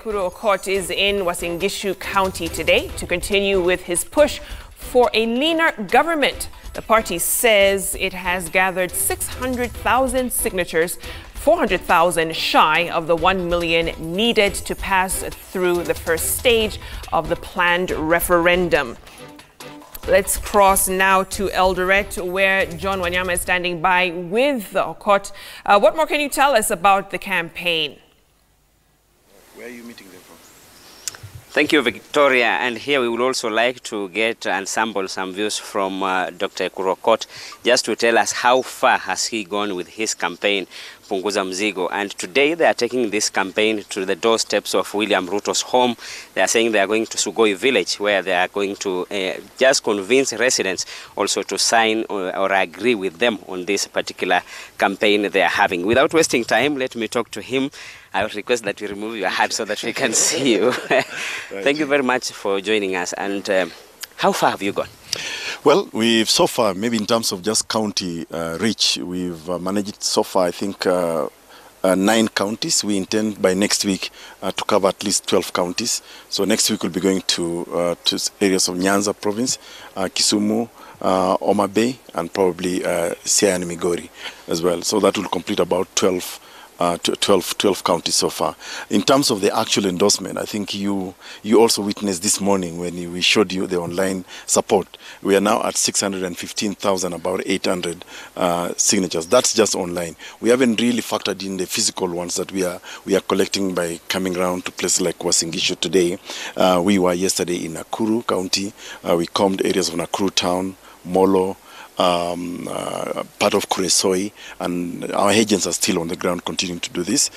Ekuru Aukot is in Uasin Gishu County today to continue with his push for a leaner government. The party says it has gathered 600,000 signatures, 400,000 shy of the 1 million needed to pass through the first stage of the planned referendum. Let's cross now to Eldoret, where John Wanyama is standing by with Aukot. What more can you tell us about the campaign? Where are you meeting them from? Thank you, Victoria. And here we would also like to get and sample some views from Dr. Ekuru Aukot, just to tell us how far has he gone with his campaign, Punguza Mzigo. And today they are taking this campaign to the doorsteps of William Ruto's home. They are saying they are going to Sugoi village, where they are going to just convince residents also to sign or agree with them on this particular campaign they are having. Without wasting time, let me talk to him. I would request that you remove your hat so that we can see you. Thank you very much for joining us. And how far have you gone? Well, we've so far, maybe in terms of just county reach, we've managed so far, I think, 9 counties. We intend by next week to cover at least 12 counties. So next week we'll be going to areas of Nyanza province, Kisumu, Homa Bay, and probably Siaya and Migori as well. So that will complete about 12 counties so far. In terms of the actual endorsement, I think you also witnessed this morning when we showed you the online support. We are now at 615,000, about 800 signatures. That's just online. We haven't really factored in the physical ones that we are collecting by coming around to places like Uasin Gishu today. We were yesterday in Nakuru County. We combed areas of Nakuru town, Molo, part of Kuresoi, and our agents are still on the ground continuing to do this.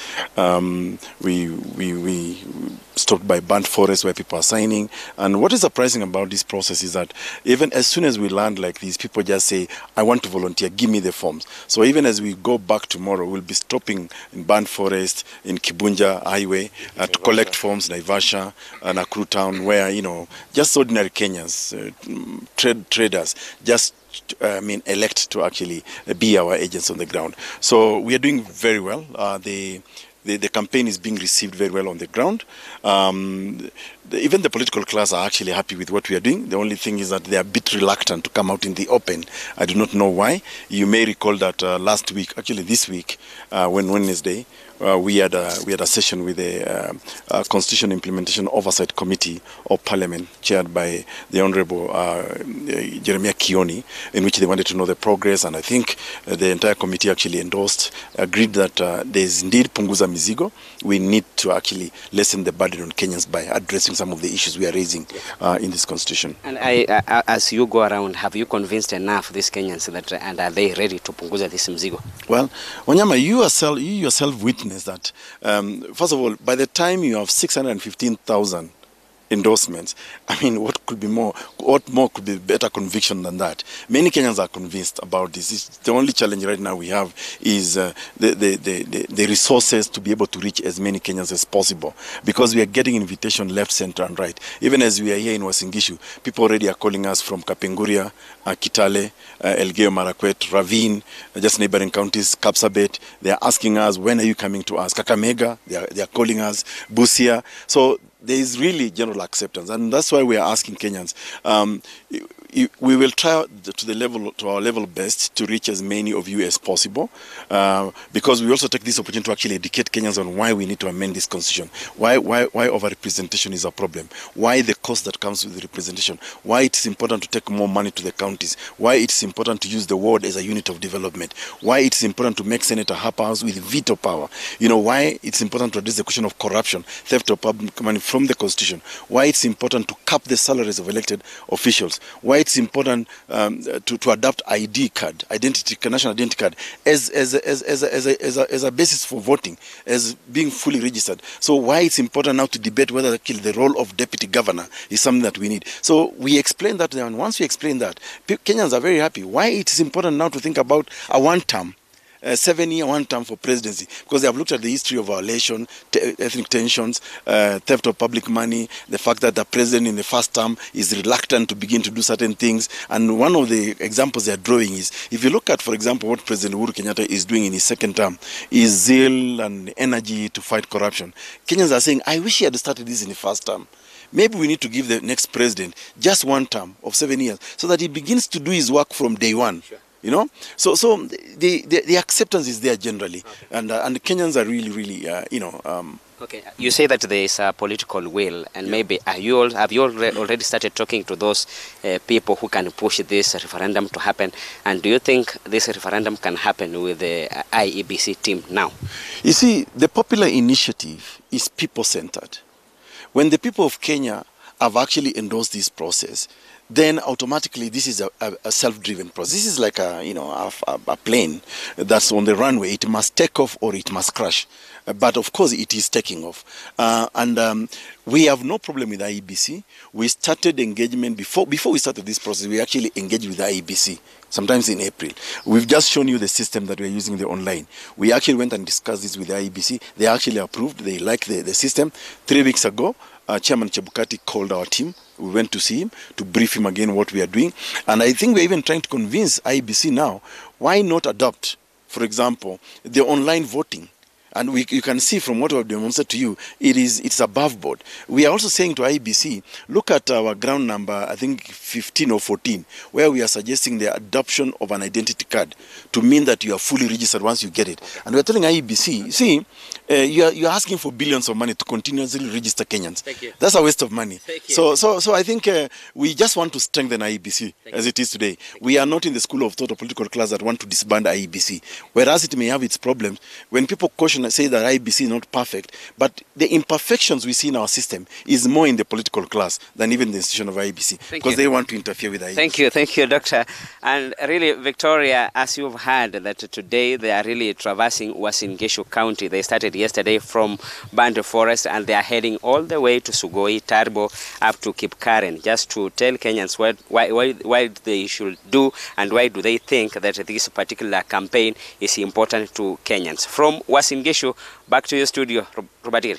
We stopped by burnt forest where people are signing, and what is surprising about this process is that even as soon as we land like this, people just say, I want to volunteer, give me the forms. So even as we go back tomorrow, we'll be stopping in burnt forest, in Kibunja Highway to collect forms, Naivasha, Nakuru town, where, you know, just ordinary Kenyans, traders, just elect to actually be our agents on the ground. So we are doing very well. The campaign is being received very well on the ground. Even the political class are actually happy with what we are doing. The only thing is that they are a bit reluctant to come out in the open. I do not know why. You may recall that last week, actually this week, Wednesday, we had a session with the Constitution Implementation Oversight Committee of Parliament, chaired by the Honorable Jeremiah Kioni, in which they wanted to know the progress, and I think the entire committee actually agreed that there is indeed Punguza Mzigo. We need to actually lessen the burden on Kenyans by addressing some of the issues we are raising in this constitution. And as you go around, have you convinced enough these Kenyans that, and are they ready to Punguza this Mzigo? Well, Wanyama, you yourself witnessed that, first of all, by the time you have 615,000 endorsements, I mean, what more could be better conviction than that? Many Kenyans are convinced about this. The only challenge right now we have is the resources to be able to reach as many Kenyans as possible, because we are getting invitation left, center, and right. Even as we are here in Uasin Gishu, people already are calling us from Kapenguria, Kitale, Elgeyo Marakwet, Ravine, just neighboring counties, Kapsabet. They are asking us, when are you coming to us? Kakamega, they are calling us, Busia. So there is really general acceptance, and that's why we are asking Kenyans. We will try to our level best to reach as many of you as possible, because we also take this opportunity to actually educate Kenyans on why we need to amend this constitution, why over-representation is a problem, why the cost that comes with the representation, why it's important to take more money to the counties, why it's important to use the ward as a unit of development, why it's important to make Senator House with veto power, you know, why it's important to address the question of corruption, theft of public money from the constitution, why it's important to cap the salaries of elected officials, why it's important to adopt ID card, national identity card, as a basis for voting, as being fully registered. So why it's important now to debate whether actually the role of deputy governor is something that we need. So we explain that, and once we explain that, Kenyans are very happy. Why it is important now to think about a one-term 7-year, one term for presidency, because they have looked at the history of our nation, ethnic tensions, theft of public money, the fact that the president in the first term is reluctant to begin to do certain things. And one of the examples they are drawing is, if you look at, for example, what President Uhuru Kenyatta is doing in his second term, is zeal and energy to fight corruption. Kenyans are saying, I wish he had started this in the first term. Maybe we need to give the next president just one term of 7 years so that he begins to do his work from day one. Sure. You know, so the acceptance is there generally, okay. And the Kenyans are really, okay, you say that there is a political will, and maybe have you already started talking to those people who can push this referendum to happen? And do you think this referendum can happen with the IEBC team now? You see, the popular initiative is people-centered. When the people of Kenya have actually endorsed this process, then automatically this is a self-driven process. This is like a plane that's on the runway. It must take off or it must crash. But of course it is taking off. We have no problem with IEBC. We started engagement before we started this process. We actually engaged with IEBC sometimes in April. We've just shown you the system that we're using, the online. We actually went and discussed this with the IEBC. They actually approved. They like the system. 3 weeks ago, Chairman Chebukati called our team. We went to see him to brief him again what we are doing. And I think we're even trying to convince IEBC now, why not adopt, for example, the online voting? And you can see from what I've demonstrated to you, it's above board. We are also saying to IEBC, look at our ground number, I think 15 or 14, where we are suggesting the adoption of an identity card to mean that you are fully registered once you get it. And we're telling IEBC, see, you're asking for billions of money to continuously register Kenyans. Thank you. That's a waste of money. So I think we just want to strengthen IEBC as it is today. We are not in the school of thought or political class that want to disband IEBC. Whereas it may have its problems, when people caution say that IEBC is not perfect, but the imperfections we see in our system is more in the political class than even the institution of IEBC, because they want to interfere with IEBC. Thank you, Doctor. And really, Victoria, as you've heard, that today they are really traversing Uasin Gishu County. They started yesterday from Band Forest and they are heading all the way to Sugoi, Tarbo, up to Kipkaren, just to tell Kenyans why they should do and why do they think that this particular campaign is important to Kenyans. From Uasin Gishu, back to your studio, Robatiri.